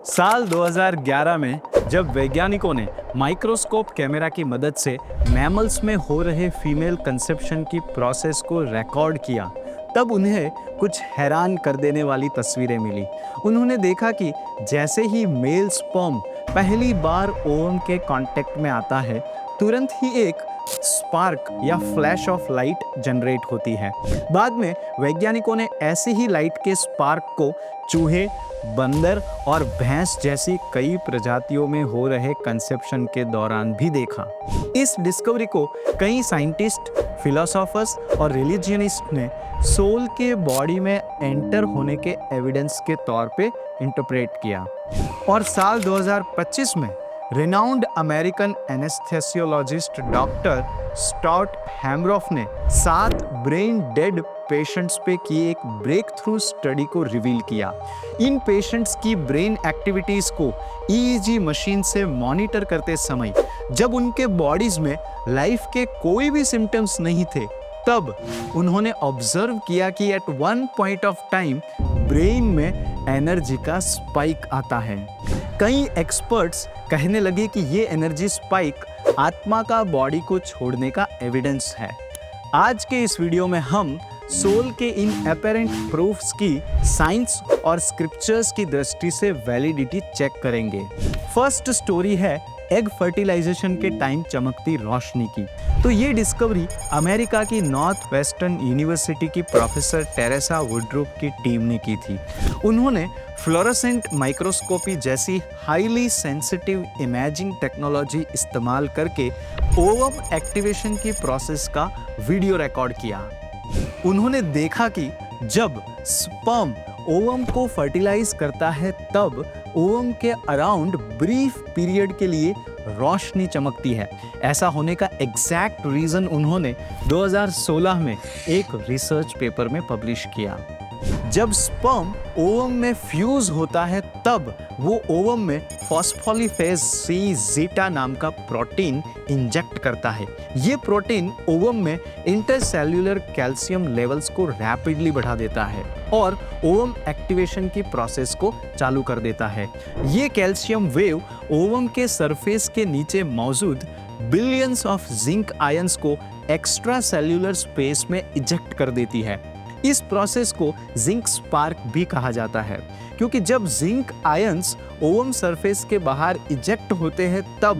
साल 2011 में जब वैज्ञानिकों ने माइक्रोस्कोप कैमरा की मदद से मैमल्स में हो रहे फीमेल कंसेप्शन की प्रोसेस को रिकॉर्ड किया, तब उन्हें कुछ हैरान कर देने वाली तस्वीरें मिली। उन्होंने देखा कि जैसे ही मेल स्पर्म पहली बार ओवम के कांटेक्ट में आता है, तुरंत ही एक स्पार्क या फ्लैश ऑफ लाइट जनरेट होती है। बाद में वैज्ञानिकों ने ऐसे ही लाइट के स्पार्क को चूहे, बंदर और भैंस जैसी कई प्रजातियों में हो रहे कंसेप्शन के दौरान भी देखा। इस डिस्कवरी को कई साइंटिस्ट, फिलोसोफर्स और रिलीजियनिस्ट ने सोल के बॉडी में एंटर होने के एविडेंस के तौर पे इंटरप्रेट किया। और साल 2025 में रिनाउंड अमेरिकन एनेस्थेसियोलॉजिस्ट डॉक्टर स्टॉट हैमरॉफ ने 7 ब्रेन डेड पेशेंट्स पे की एक ब्रेक थ्रू स्टडी को रिवील किया। इन पेशेंट्स की ब्रेन एक्टिविटीज को ईईजी मशीन से मॉनिटर करते समय जब उनके बॉडीज में लाइफ के कोई भी सिम्टम्स नहीं थे, तब उन्होंने ऑब्जर्व किया कि at one point of time brain में एनर्जी का स्पाइक आता है। कई एक्सपर्ट्स कहने लगे कि ये एनर्जी स्पाइक आत्मा का बॉडी को छोड़ने का एविडेंस है। आज के इस वीडियो में हम सोल के इन अपेरेंट प्रूफ्स की साइंस और स्क्रिप्चर्स की दृष्टि से वैलिडिटी चेक करेंगे। फर्स्ट स्टोरी है एग फर्टिलाइजेशन के टाइम चमकती रोशनी की। तो ये डिस्कवरी अमेरिका की नॉर्थ वेस्टर्न यूनिवर्सिटी की प्रोफेसर टेरेसा वुड्रूप की टीम ने की थी। उन्होंने फ्लोरोसेंट माइक्रोस्कोपी जैसी हाईली सेंसिटिव इमेजिंग टेक्नोलॉजी इस्तेमाल करके ओवम एक्टिवेशन की प्रोसेस का वीडियो रिकॉर्ड किया। उन्होंने देखा कि जब स्पर्म ओवम को फर्टिलाइज करता है, तब ओवम के अराउंड ब्रीफ पीरियड के लिए रोशनी चमकती है। ऐसा होने का एग्जैक्ट रीजन उन्होंने 2016 में एक रिसर्च पेपर में पब्लिश किया। जब स्पर्म ओवम में फ्यूज होता है, तब वो ओवम में फॉस्फोलिपेज सी जीटा नाम का प्रोटीन इंजेक्ट करता है। ये प्रोटीन ओवम में इंटरसेल्यूलर कैल्शियम लेवल्स को रैपिडली बढ़ा देता है और ओवम एक्टिवेशन की प्रोसेस को चालू कर देता है। ये कैल्शियम वेव ओवम के सरफेस के नीचे मौजूद बिलियंस ऑफ जिंक आयंस को एक्स्ट्रा सेल्यूलर स्पेस में इजेक्ट कर देती है। इस प्रोसेस को जिंक स्पार्क भी कहा जाता है, क्योंकि जब जिंक आयंस ओवम सरफेस के बाहर इजेक्ट होते हैं, तब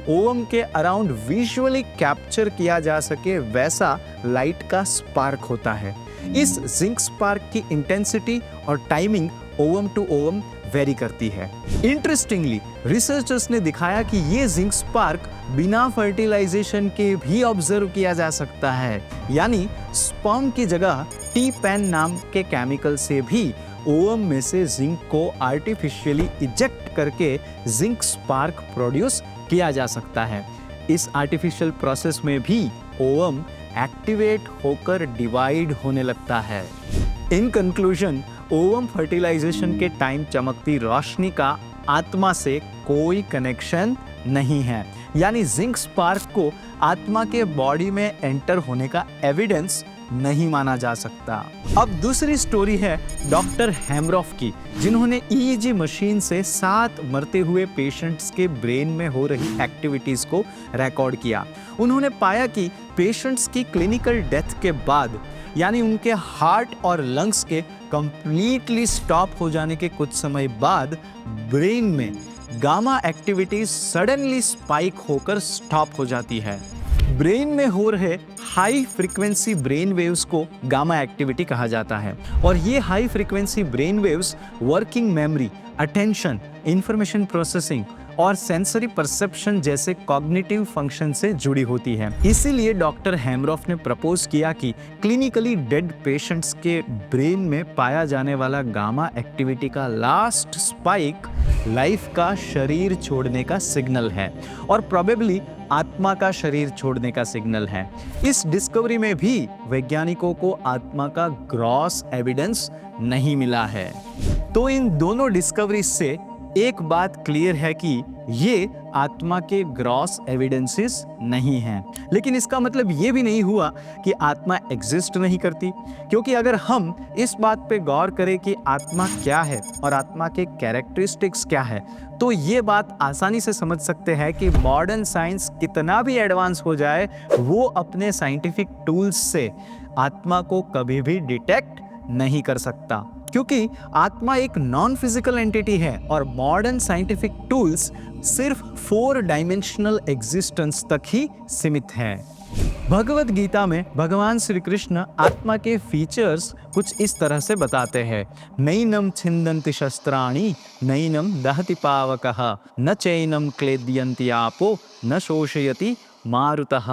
ओवम के अराउंड विजुअली कैप्चर किया जा सके वैसा लाइट का स्पार्क होता है। इस जिंक स्पार्क की इंटेंसिटी और timing ovum to ovum vary करती है। इंटरेस्टिंगली, रिसर्चर्स ने दिखाया कि ये जिंक स्पार्क बिना फर्टिलाइजेशन के भी ऑब्जर्व किया जा सकता है। यानी स्पर्म की जगह टी-पैन नाम के केमिकल से भी ओवम में से जिंक को आर्टिफिशियली इजेक्ट करके जिंक स्पार्क प्रोड्यूस किया जा सकता है। इस आर्टिफिशियल प्रोसेस में भी ओवम एक्टिवेट होकर डिवाइड होने लगता है। इन कंक्लूजन, ओवम फर्टिलाइजेशन के टाइम चमकती रोशनी का आत्मा से कोई कनेक्शन नहीं है। यानी जिंक स्पार्क को आत्मा के बॉडी में एंटर होने का एविडेंस नहीं माना जा सकता। अब दूसरी स्टोरी है डॉक्टर हैमरॉफ की, जिन्होंने ईईजी मशीन से 7 मरते हुए पेशेंट्स के ब्रेन में हो रही एक्टिविटीज को रिकॉर्ड किया। उन्होंने पाया कि पेशेंट्स की क्लिनिकल डेथ के बाद, यानी उनके हार्ट और लंग्स के कंप्लीटली स्टॉप हो जाने के कुछ समय बाद, ब्रेन में गामा एक्टिविटी सडनली स्पाइक होकर स्टॉप हो जाती है। ब्रेन में हो रहे हाई फ्रीक्वेंसी ब्रेन वेव्स को गामा एक्टिविटी कहा जाता है, और ये high frequency brain waves working memory, attention, information processing और सेंसरी परसेप्शन जैसे कॉग्निटिव फंक्शन से जुड़ी होती है। इसीलिए डॉक्टर हैमरॉफ ने प्रपोज किया कि क्लिनिकली डेड पेशेंट्स के ब्रेन में पाया जाने वाला गामा एक्टिविटी का लास्ट स्पाइक लाइफ का शरीर छोड़ने का सिग्नल है, और प्रोबेबली आत्मा का शरीर छोड़ने का सिग्नल है। इस डिस्कवरी में भी वैज्ञानिकों को आत्मा का ग्रॉस एविडेंस नहीं मिला है। तो इन दोनों डिस्कवरी से एक बात क्लियर है कि ये आत्मा के ग्रॉस एविडेंसेस नहीं हैं, लेकिन इसका मतलब ये भी नहीं हुआ कि आत्मा एग्जिस्ट नहीं करती, क्योंकि अगर हम इस बात पे गौर करें कि आत्मा क्या है और आत्मा के कैरेक्टरिस्टिक्स क्या है, तो ये बात आसानी से समझ सकते हैं कि मॉडर्न साइंस कितना भी एडवांस हो जाए, वो अपने साइंटिफिक टूल्स से आत्मा को कभी भी डिटेक्ट नहीं कर सकता, क्योंकि आत्मा एक नॉन फिजिकल एंटिटी है और मॉडर्न साइंटिफिक टूल्स सिर्फ 4 डायमेंशनल एग्जिस्टेंस तक ही सीमित है। भगवत गीता में भगवान श्री कृष्ण आत्मा के फीचर्स कुछ इस तरह से बताते हैं। नैनम छिन्दन्ति शस्त्राणि नैनम दहति पावकः न चैनम क्लेद्यन्ति आपो न शोषयति मारुतः।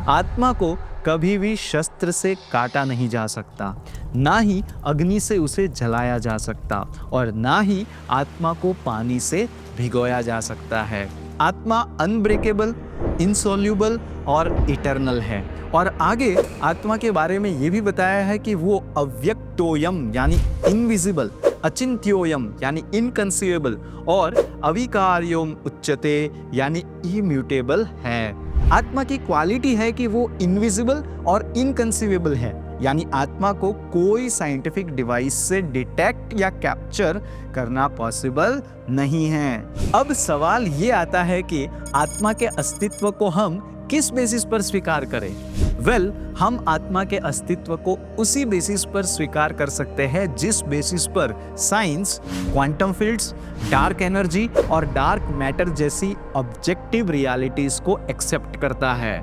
आत्मा को कभी भी शस्त्र से काटा नहीं जा सकता, ना ही अग्नि से उसे जलाया जा सकता और ना ही आत्मा को पानी से भिगोया जा सकता है। आत्मा अनब्रेकेबल, इनसोल्यूबल और इटर्नल है। और आगे आत्मा के बारे में ये भी बताया है कि वो अव्यक्तोयम यानी इनविजिबल, अचिंत्योयम यानी इनकंसीवेबल और अविकार्योम उच्यते यानी इम्यूटेबल है। आत्मा की क्वालिटी है कि वो इनविजिबल और इनकंसीवेबल है, यानी आत्मा को कोई साइंटिफिक डिवाइस से डिटेक्ट या कैप्चर करना पॉसिबल नहीं है। अब सवाल ये आता है कि आत्मा के अस्तित्व को हम किस बेसिस पर स्वीकार करें? वेल, हम आत्मा के अस्तित्व को उसी बेसिस पर स्वीकार कर सकते हैं जिस बेसिस पर science quantum fields, dark energy और डार्क मैटर जैसी ऑब्जेक्टिव रियलिटीज को एक्सेप्ट करता है।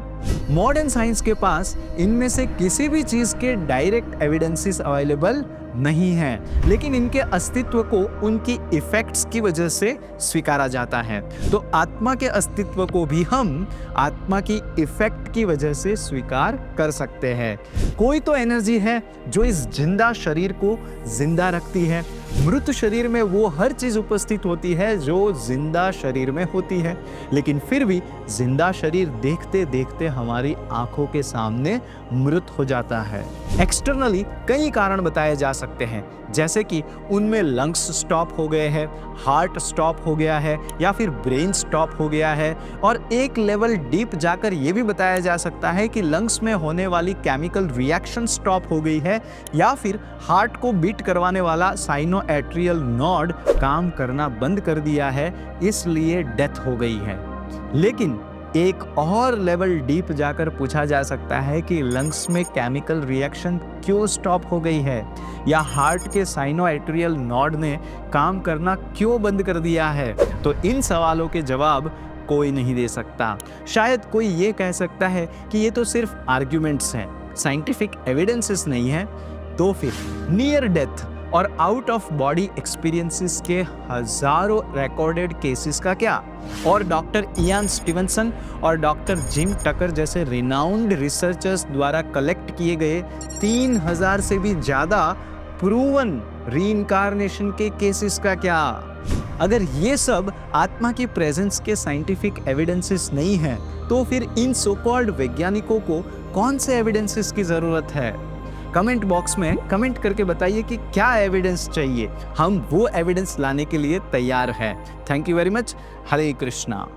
मॉडर्न साइंस के पास इनमें से किसी भी चीज के डायरेक्ट एविडेंसेस अवेलेबल नहीं है, लेकिन इनके अस्तित्व को उनकी इफेक्ट्स की वजह से स्वीकारा जाता है। तो आत्मा के अस्तित्व को भी हम आत्मा की इफेक्ट की वजह से स्वीकार कर सकते हैं। कोई तो एनर्जी है जो इस जिंदा शरीर को जिंदा रखती है। मृत शरीर में वो हर चीज उपस्थित होती है जो जिंदा शरीर में होती है, लेकिन फिर भी जिंदा शरीर देखते देखते हमारी आंखों के सामने मृत हो जाता है। एक्सटर्नली कई कारण बताए जा सकते हैं, जैसे कि उनमें लंग्स स्टॉप हो गए हैं, हार्ट स्टॉप हो गया है या फिर ब्रेन स्टॉप हो गया है। और एक लेवल डीप जाकर यह भी बताया जा सकता है कि लंग्स में होने वाली केमिकल रिएक्शन स्टॉप हो गई है या फिर हार्ट को बीट करवाने वाला साइनो एट्रियल नोड काम करना बंद कर दिया है, इसलिए डेथ हो गई है। लेकिन एक और लेवल डीप जाकर पूछा जा सकता है कि लंग्स में केमिकल रिएक्शन क्यों स्टॉप हो गई है या हार्ट के साइनो एट्रियल नोड ने काम करना क्यों बंद कर दिया है। तो इन सवालों के जवाब कोई नहीं दे सकता। शायद कोई ये कह सकता है कि ये तो सिर्फ आर्ग्यूमेंट्स हैं, साइंटिफिक एविडेंसेस नहीं है। तो फिर नियर डेथ और आउट ऑफ बॉडी एक्सपीरियंसेस के हजारों रिकॉर्डेड केसेस का क्या? और डॉक्टर इयान स्टीवनसन और डॉक्टर जिम टकर जैसे रिनाउंड रिसर्चर्स द्वारा कलेक्ट किए गए 3000 से भी ज्यादा प्रूवन रीइंकार्नेशन के केसेस का क्या? अगर ये सब आत्मा की प्रेजेंस के साइंटिफिक एविडेंसेस नहीं है, तो फिर इन सो कॉल्ड वैज्ञानिकों को कौन से एविडेंसेस की जरूरत है? कमेंट बॉक्स में कमेंट करके बताइए कि क्या एविडेंस चाहिए। हम वो एविडेंस लाने के लिए तैयार हैं। Thank you very much. Hare Krishna.